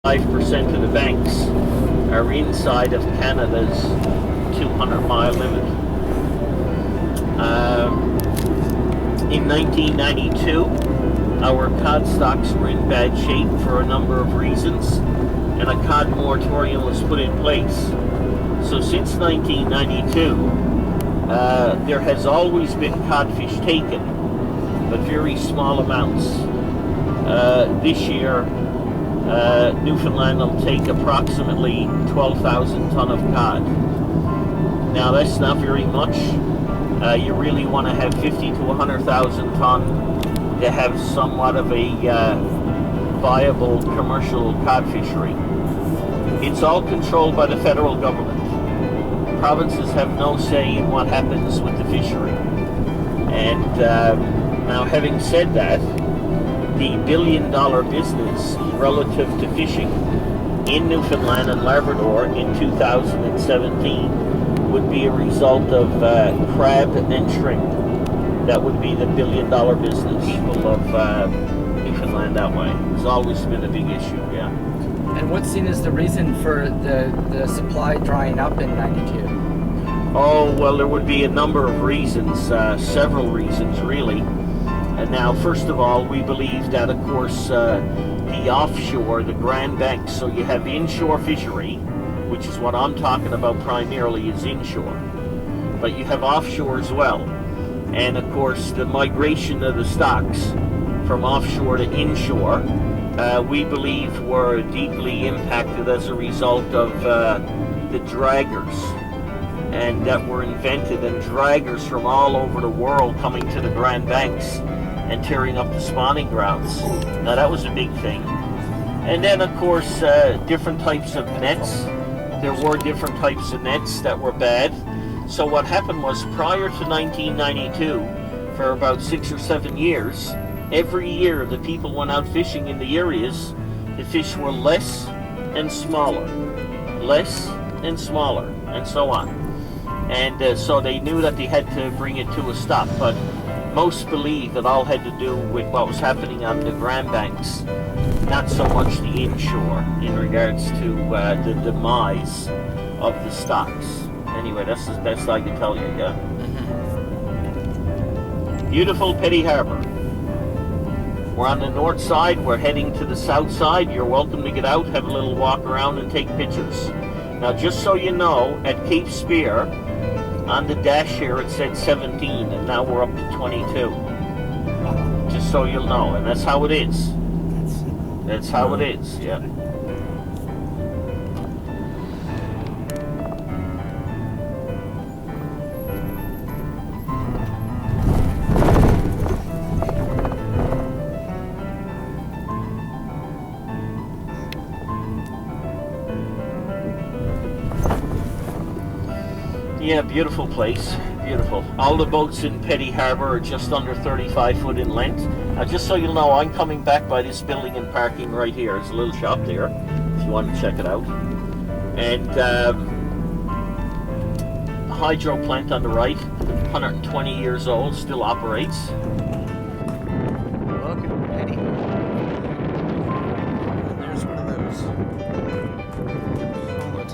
5% of the banks are inside of Canada's 200-mile limit. In 1992, our cod stocks were in bad shape for a number of reasons, and a cod moratorium was put in place. So since 1992, there has always been codfish taken, but very small amounts. This year, Newfoundland will take approximately 12,000 ton of cod. Now that's not very much. You really want to have 50 to 100,000 ton to have somewhat of a viable commercial cod fishery. It's all controlled by the federal government. Provinces have no say in what happens with the fishery. And now, having said that, the billion-dollar business relative to fishing in Newfoundland and Labrador in 2017 would be a result of crab and shrimp. That would be the billion-dollar business. People of Newfoundland that way. It's always been a big issue, yeah. And what's seen as the reason for the supply drying up in 92? Oh, well, there would be a number of reasons, several reasons, really. And now, first of all, we believe that, of course, the offshore, the Grand Banks, so you have inshore fishery, which is what I'm talking about primarily, is inshore. But you have offshore as well. And, of course, the migration of the stocks from offshore to inshore, we believe were deeply impacted as a result of the draggers, and that were invented, and draggers from all over the world coming to the Grand Banks and tearing up the spawning grounds. Now that was a big thing. And then, of course, different types of nets. There were different types of nets that were bad. So what happened was, prior to 1992, for about 6 or 7 years, every year the people went out fishing in the areas, the fish were less and smaller, and so on. And so they knew that they had to bring it to a stop. But most believe it all had to do with what was happening on the Grand Banks, not so much the inshore in regards to the demise of the stocks. Anyway, that's the best I can tell you, yeah. Beautiful Petty Harbour. We're on the north side, we're heading to the south side. You're welcome to get out, have a little walk around and take pictures. Now, just so you know, at Cape Spear, on the dash here it said 17, and now we're up to 22. Just so you'll know, and that's how it is. That's how it is, yeah. Yeah, beautiful place, beautiful. All the boats in Petty Harbour are just under 35 foot in length. Now, just so you'll know, I'm coming back by this building and parking right here. There's a little shop there, if you want to check it out. And hydro plant on the right, 120 years old, still operates. Welcome to Petty. There's one of those solid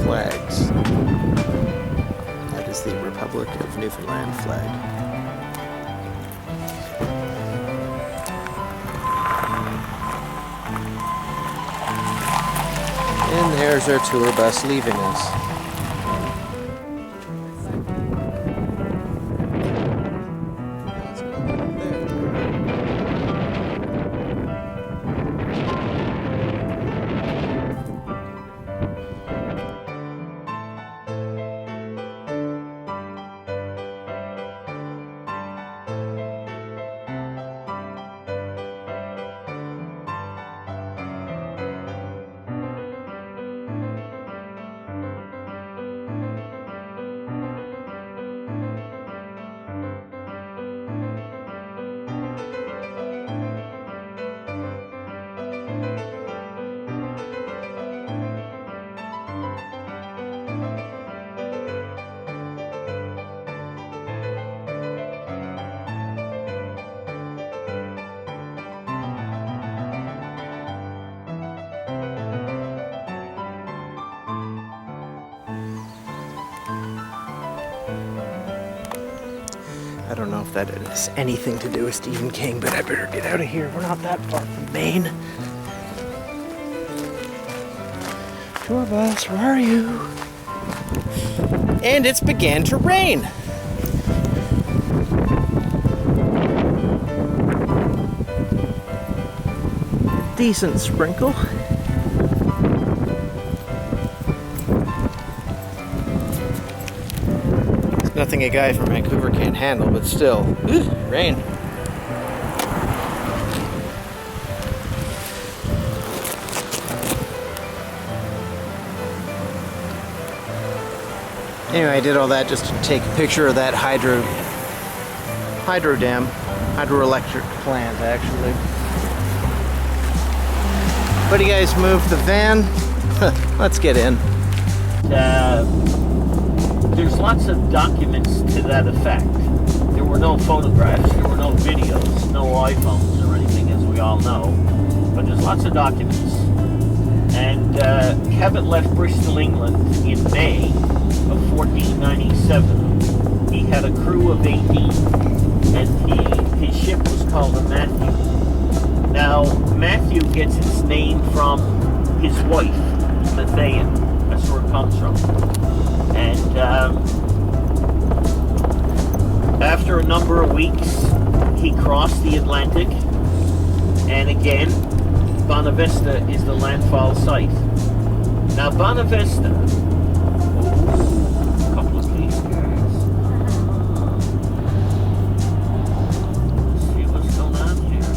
flags. That is the Republic of Newfoundland flag. And there's our tour bus leaving us. I don't know if that has anything to do with Stephen King, but I better get out of here. We're not that far from Maine. Tour bus, where are you? And it's began to rain. Decent sprinkle. Nothing a guy from Vancouver can't handle, but still. Rain. Anyway, I did all that just to take a picture of that hydroelectric plant, actually. But you guys moved the van. Let's get in. There's lots of documents to that effect. There were no photographs, there were no videos, no iPhones or anything, as we all know. But there's lots of documents. And Cabot left Bristol, England in May of 1497. He had a crew of 18, and his ship was called the Matthew. Now, Matthew gets its name from his wife, Mathaean. That's where it comes from. And after a number of weeks, he crossed the Atlantic, and again, Bonavista is the landfall site. Now, Bonavista, a couple of keys, guys. Let's see what's going on here.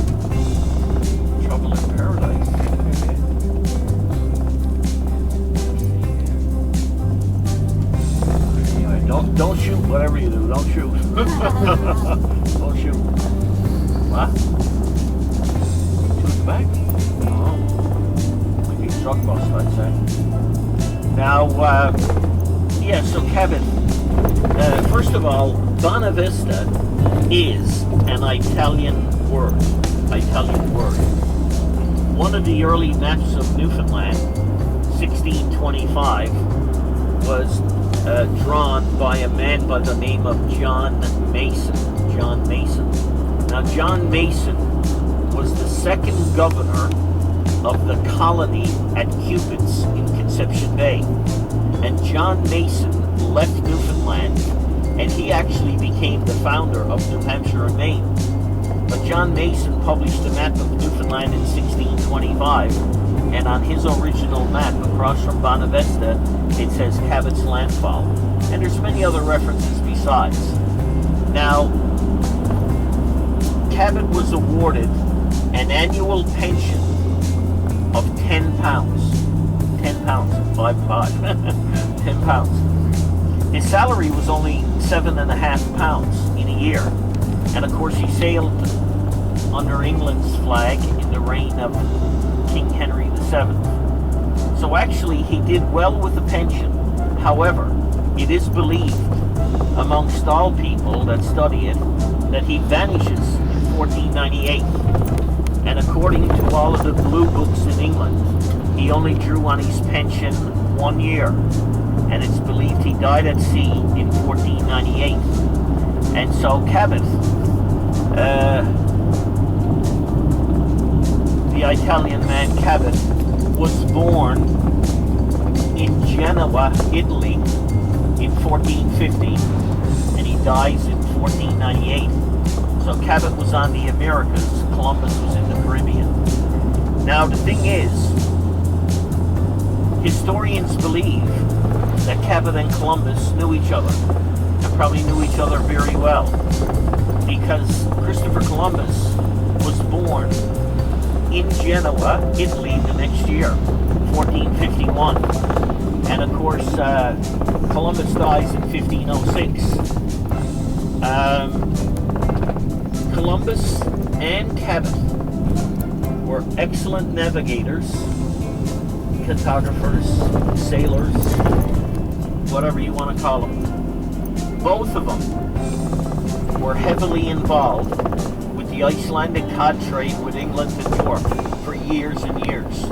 Trouble in paradise. Anyway, don't shoot, whatever you do, don't shoot. Don't shoot. What? Shoot back? Oh. Maybe a truck bus, I'd say. Now, yeah, so Cabot, first of all, Bonavista is an Italian word. One of the early maps of Newfoundland, 1625, was drawn by a man by the name of John Mason. Now, John Mason was the second governor of the colony at Cupid's in Conception Bay. And John Mason left Newfoundland, and he actually became the founder of New Hampshire and Maine. But John Mason published a map of Newfoundland in 1625, and on his original map across from Bonavista, it says Cabot's Landfall. And there's many other references besides. Now, Cabot was awarded an annual pension of £10. £10, 5. 10 pounds. His salary was only £7.50 in a year. And of course, he sailed under England's flag in the reign of King Henry VII. So actually, he did well with the pension. However, it is believed amongst all people that study it that he vanishes in 1498. And according to all of the blue books in England, he only drew on his pension 1 year. And it's believed he died at sea in 1498. And so Cabot, the Italian man Cabot, was born in Genoa, Italy in 1450, and he dies in 1498. So Cabot was on the Americas, Columbus was in the Caribbean. Now the thing is, historians believe that Cabot and Columbus knew each other, and probably knew each other very well, because Christopher Columbus was born in Genoa, Italy the next year, 1451. And of course, Columbus dies in 1506. Columbus and Cabot were excellent navigators, cartographers, sailors, whatever you want to call them. Both of them were heavily involved with the Icelandic cod trade with England and Europe for years and years.